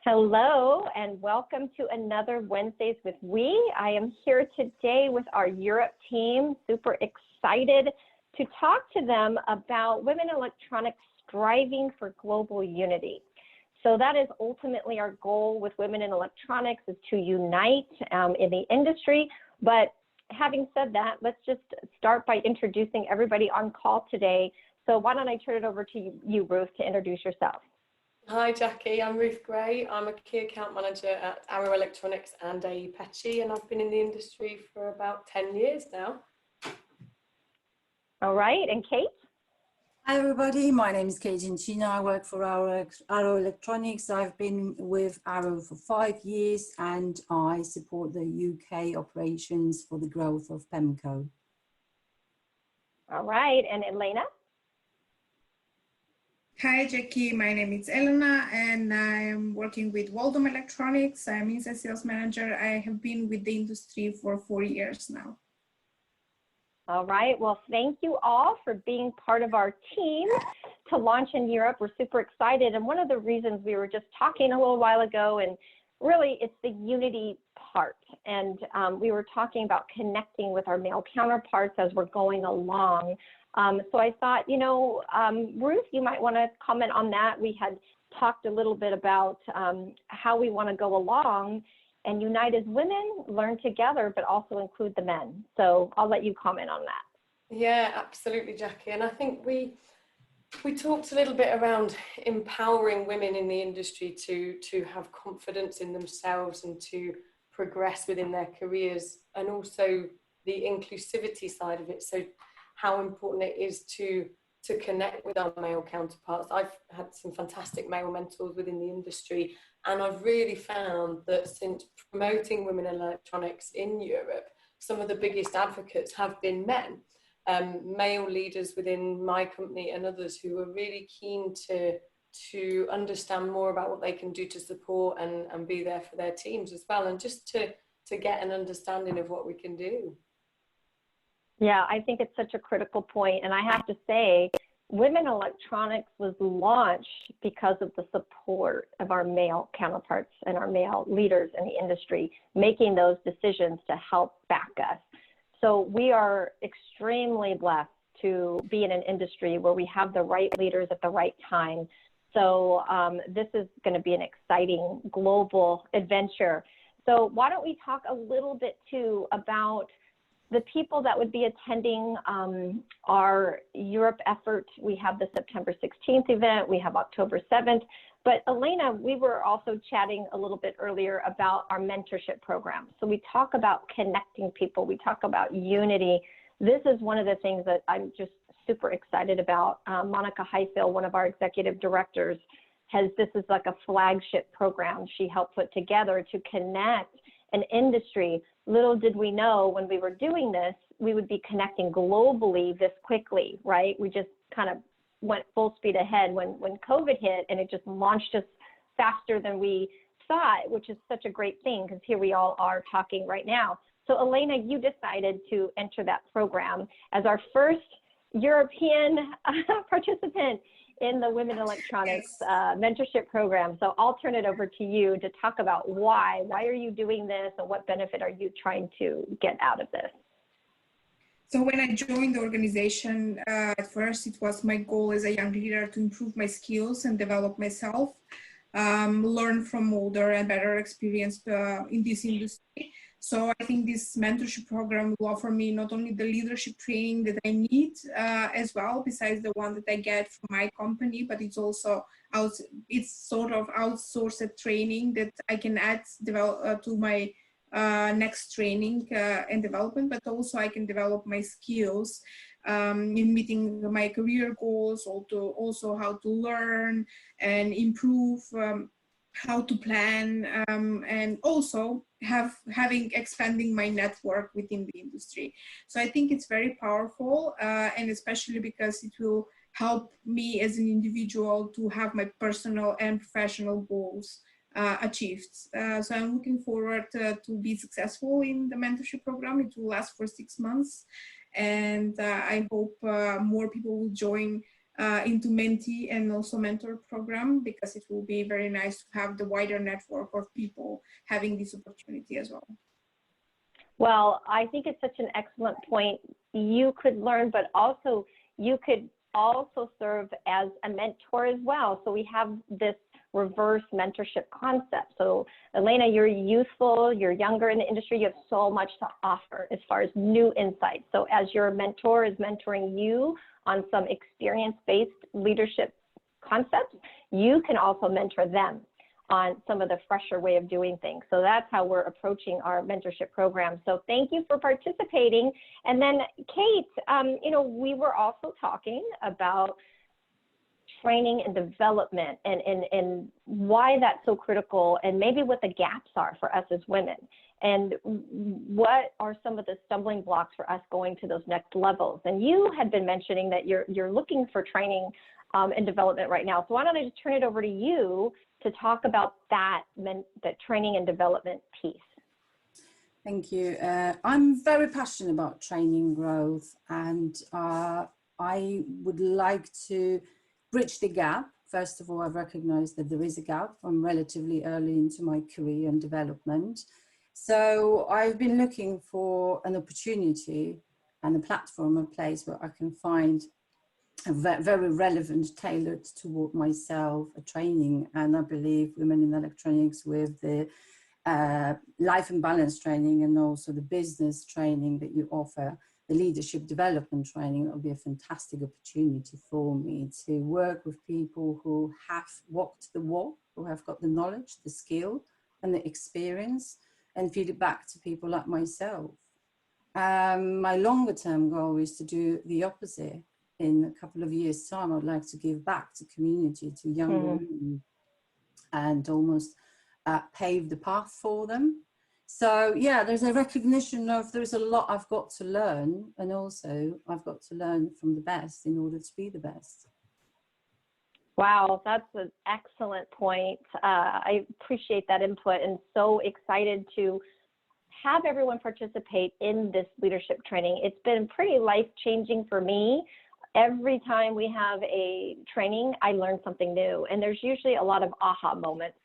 Hello and welcome to another Wednesdays with We. I am here today with our Europe team, super excited to talk to them about women in electronics striving for global unity. So that is ultimately our goal with women in electronics, is to unite in the industry. But having said that, let's just start by introducing everybody on call today. So why don't I turn it over to you, Ruth, to introduce yourself. Hi Jackie, I'm Ruth Gray. I'm a key account manager at Arrow Electronics and Apechi, and I've been in the industry for about 10 years now. All right, and Kate? Hi everybody, my name is Caijun China. I work for Arrow Electronics. I've been with Arrow for 5 years and I support the UK operations for the growth of PEMCO. All right, and Elena? Hi Jackie, my name is Elena and I am working with Waldom Electronics. I'm inside sales manager. I have been with the industry for 4 years now. All right, well, thank you all for being part of our team to launch in Europe. We're super excited. And one of the reasons we were just talking a little while ago, and really it's the unity part. And we were talking about connecting with our male counterparts as we're going along. So I thought, Ruth, you might want to comment on that. We had talked a little bit about how we want to go along and unite as women, learn together, but also include the men. So I'll let you comment on that. Yeah, absolutely, Jackie. And I think we talked a little bit around empowering women in the industry to have confidence in themselves and to progress within their careers, and also the inclusivity side of it. So how important it is to connect with our male counterparts. I've had some fantastic male mentors within the industry, and I've really found that since promoting women in electronics in Europe, some of the biggest advocates have been men, male leaders within my company and others who are really keen to understand more about what they can do to support and be there for their teams as well, and just to get an understanding of what we can do. Yeah, I think it's such a critical point. And I have to say, Women Electronics was launched because of the support of our male counterparts and our male leaders in the industry, making those decisions to help back us. So we are extremely blessed to be in an industry where we have the right leaders at the right time. So this is going to be an exciting global adventure. So why don't we talk a little bit too about the people that would be attending our Europe effort. We have the September 16th event, we have October 7th, but Elena, we were also chatting a little bit earlier about our mentorship program. So we talk about connecting people, we talk about unity. This is one of the things that I'm just super excited about. Monica Heifel, one of our executive directors, this is like a flagship program she helped put together to connect an industry. Little did we know when we were doing this, we would be connecting globally this quickly, right? We just kind of went full speed ahead when COVID hit, and it just launched us faster than we thought, which is such a great thing because here we all are talking right now. So Elena, you decided to enter that program as our first European participant in the Women Electronics mentorship program. So I'll turn it over to you to talk about why are you doing this and what benefit are you trying to get out of this? So when I joined the organization, at first it was my goal as a young leader to improve my skills and develop myself, learn from older and better experienced in this industry. So I think this mentorship program will offer me not only the leadership training that I need as well, besides the one that I get from my company, but it's also sort of outsourced training that I can add to my next training and development, but also I can develop my skills in meeting my career goals, also how to learn and improve, how to plan, and also expanding my network within the industry. So I think it's very powerful, and especially because it will help me as an individual to have my personal and professional goals achieved. So I'm looking forward to be successful in the mentorship program. It will last for 6 months, and I hope more people will join into mentee and also mentor program, because it will be very nice to have the wider network of people having this opportunity as well. Well, I think it's such an excellent point. You could learn, but also you could also serve as a mentor as well. So we have this reverse mentorship concept. So Elena, you're youthful, you're younger in the industry, you have so much to offer as far as new insights. So as your mentor is mentoring you on some experience-based leadership concepts, you can also mentor them on some of the fresher way of doing things. So that's how we're approaching our mentorship program. So thank you for participating. And then Kate, you know, we were also talking about training and development and why that's so critical, and maybe what the gaps are for us as women, and what are some of the stumbling blocks for us going to those next levels. And you had been mentioning that you're looking for training and development right now. So why don't I just turn it over to you to talk about that training and development piece. Thank you. I'm very passionate about training growth, and I would like to bridge the gap. First of all, I recognize that there is a gap. I'm relatively early into my career and development. So I've been looking for an opportunity and a platform, a place where I can find a very relevant, tailored toward myself, a training. And I believe Women in Electronics, with the life and balance training and also the business training that you offer, the leadership development training, will be a fantastic opportunity for me to work with people who have walked the walk, who have got the knowledge, the skill and the experience, and feed it back to people like myself. My longer term goal is to do the opposite. In a couple of years' time, I'd like to give back to community, to younger women, and almost pave the path for them. So yeah, there's a recognition of there's a lot I've got to learn, and also I've got to learn from the best in order to be the best. Wow, that's an excellent point. I appreciate that input, and so excited to have everyone participate in this leadership training. It's been pretty life-changing for me. Every time we have a training, I learn something new, and there's usually a lot of aha moments.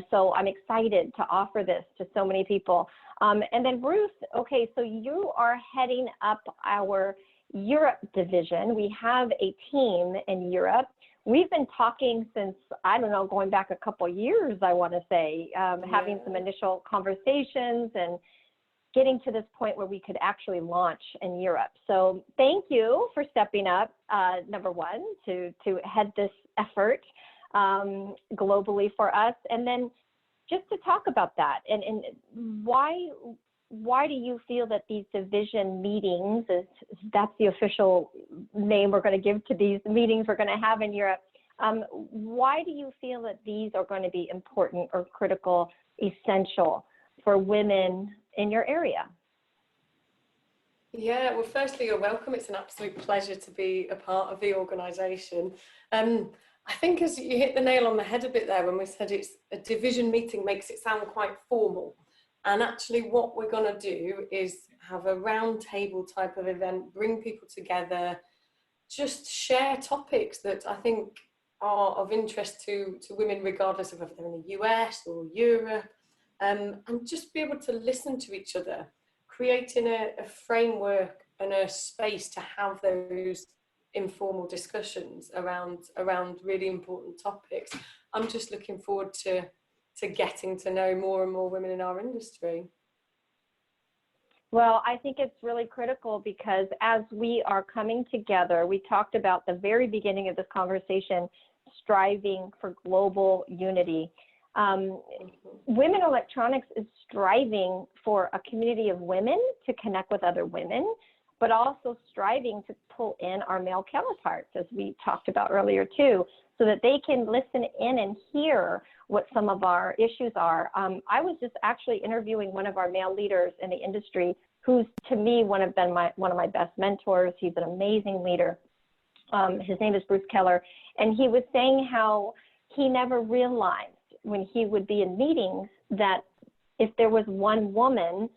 So I'm excited to offer this to so many people. And then Ruth, okay, so you are heading up our Europe division. We have a team in Europe. We've been talking since, I don't know, going back a couple years, I want to say, having some initial conversations and getting to this point where we could actually launch in Europe. So thank you for stepping up, number one, to head this effort globally for us. And then just to talk about that, and why do you feel that these division meetings, that's the official name we're going to give to these meetings we're going to have in Europe, why do you feel that these are going to be important or critical, essential for women in your area? Yeah, well, firstly, you're welcome. It's an absolute pleasure to be a part of the organisation. I think as you hit the nail on the head a bit there when we said it's a division meeting, makes it sound quite formal. And actually what we're going to do is have a round table type of event, bring people together, just share topics that I think are of interest to women, regardless of whether they're in the US or Europe, and just be able to listen to each other, creating a framework and a space to have those informal discussions around really important topics. I'm just looking forward to getting to know more and more women in our industry. Well, I think it's really critical because as we are coming together, we talked about the very beginning of this conversation, striving for global unity. Women Electronics is striving for a community of women to connect with other women, but also striving to pull in our male counterparts, as we talked about earlier too, so that they can listen in and hear what some of our issues are. I was just actually interviewing one of our male leaders in the industry, who's to me one of my best mentors. He's an amazing leader. His name is Bruce Keller, and he was saying how he never realized when he would be in meetings that if there was one woman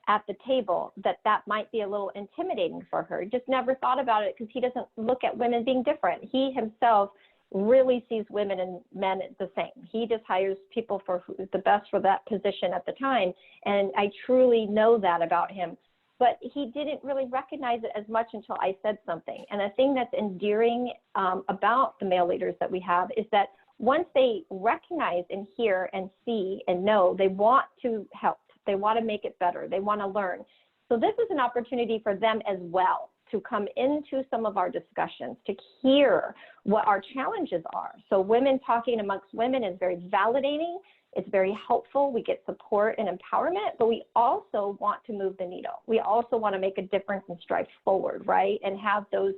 at the table, that might be a little intimidating for her. Just never thought about it because he doesn't look at women being different. He himself really sees women and men the same. He just hires people for who's the best for that position at the time. And I truly know that about him. But he didn't really recognize it as much until I said something. And the thing that's endearing about the male leaders that we have is that once they recognize and hear and see and know, they want to help. They want to make it better. They want to learn. So this is an opportunity for them as well to come into some of our discussions, to hear what our challenges are. So women talking amongst women is very validating. It's very helpful. We get support and empowerment, but we also want to move the needle. We also want to make a difference and strive forward, right? And have the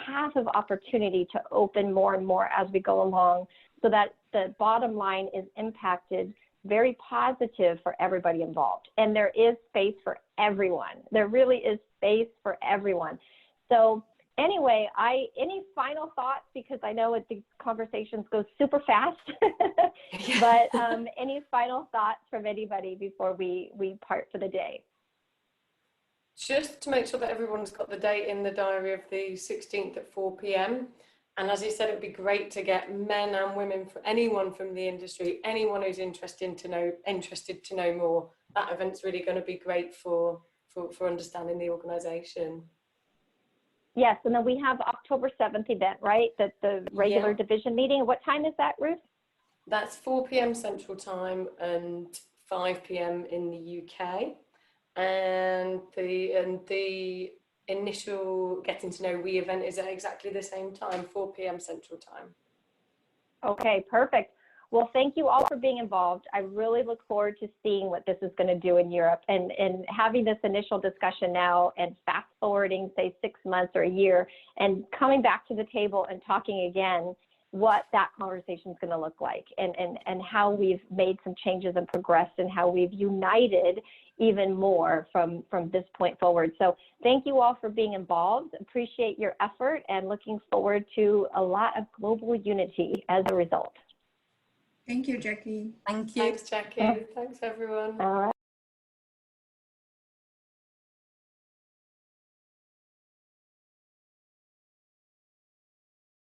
path of opportunity to open more and more as we go along, so that the bottom line is impacted very positive for everybody involved. And there is space for everyone. There really is space for everyone. So anyway, any final thoughts, because I know the conversations go super fast, but any final thoughts from anybody before we part for the day? Just to make sure that everyone's got the date in the diary of the 16th at 4 p.m. And as you said, it would be great to get men and women, for anyone from the industry, anyone who's interested to know more. That event's really going to be great for understanding the organisation. Yes, and then we have October 7th event, right? The regular division meeting. What time is that, Ruth? That's 4 p.m. Central Time and 5 p.m. in the UK. And the initial Getting to Know We event is at exactly the same time, 4 p.m. Central Time. Okay, perfect. Well, thank you all for being involved. I really look forward to seeing what this is going to do in Europe, and having this initial discussion now and fast forwarding, say, 6 months or a year, and coming back to the table and talking again what that conversation is going to look like, and how we've made some changes and progressed, and how we've united even more from this point forward. So thank you all for being involved. Appreciate your effort, and looking forward to a lot of global unity as a result. Thank you, Jackie. Thank you. Thanks, Jackie. Thanks, everyone. All right.